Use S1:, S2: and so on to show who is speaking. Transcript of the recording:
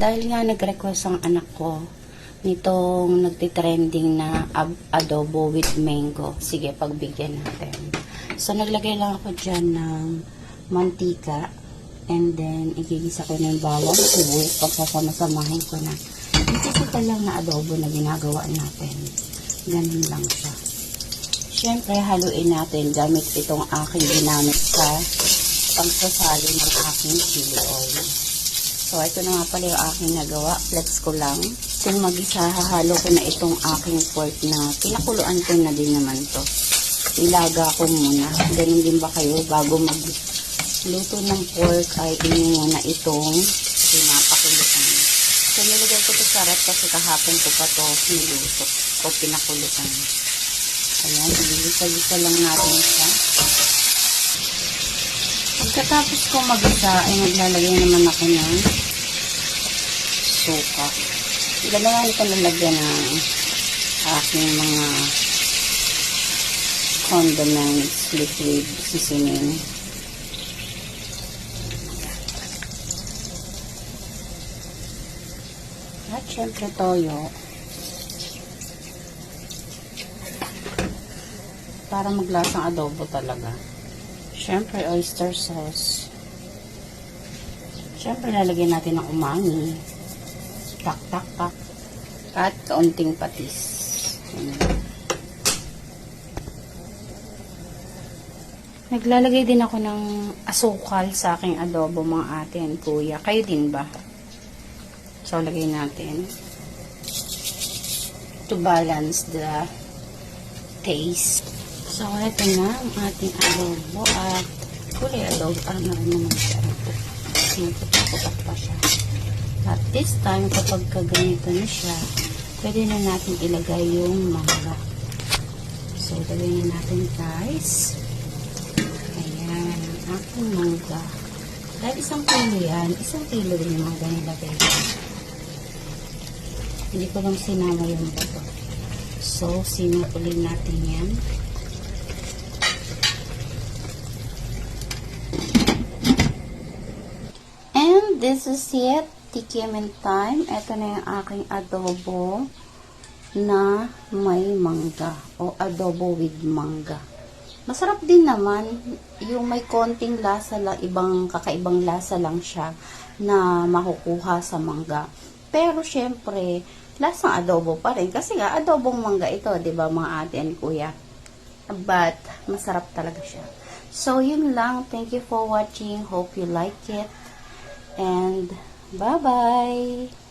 S1: Dahil nga nag-request ang anak ko nitong nagtitrending na adobo with mango. Sige, pagbigyan natin. So, naglagay lang ako dyan ng mantika. And then, igigisa ko ng bawang sibuyas. Pagsasama-samahin ko na. Ito lang na adobo na ginagawa natin. Ganun lang siya. Siyempre, haluin natin gamit itong aking ginamit sa pagsasali ng aking chili oil. So, ito na nga pala yung aking nagawa. Flex ko lang. Kung mag-isa, hahalo ko na itong aking pork na pinakuluan ko na din naman to. Ilaga ko muna. Ganun din ba kayo? Bago magluto ng pork, ay inyo muna itong pinapakuluan. So, nilagay ko ito sa rep kasi kahapon ko pa to niluto o pinakuluan. Ayan, igisa-gisa lang natin siya. Pagkatapos ko mag-isa, ay maglalagay naman ako ng suka. Dalawa ko lalagyan ng aking mga condiments, liquid seasoning. At syempre toyo. Para maglasang adobo talaga. Syempre, oyster sauce. Syempre, lalagyan natin ng umami. Tak, tak, tak. At kaunting patis. Naglalagay din ako ng asukal sa aking adobo, mga ate and kuya. Kayo din ba? So, lagay natin. To balance the taste. So, ito na ang ating adobo at kulay adobo. Parang naman siya. Sinuputak pa siya. At this time, kapag kaganito na siya, pwede na natin ilagay yung mangga. So, ilagay na natin guys. Ayan, ang ating mangga. Dahil isang kilo yan, isang kilo din yung mangga nilagay. Hindi ko lang sinama yung bato. So, sinupulin natin yan. This is it. Tikimin time. Ito na yung aking adobo na may mangga. O adobo with mangga. Masarap din naman. Yung may konting lasa lang, kakaibang lasa lang siya na makukuha sa mangga. Pero syempre, lasang adobo pa rin. Kasi nga, adobong mangga ito, diba mga ate and kuya? But, masarap talaga siya. So, yun lang. Thank you for watching. Hope you like it. And bye-bye!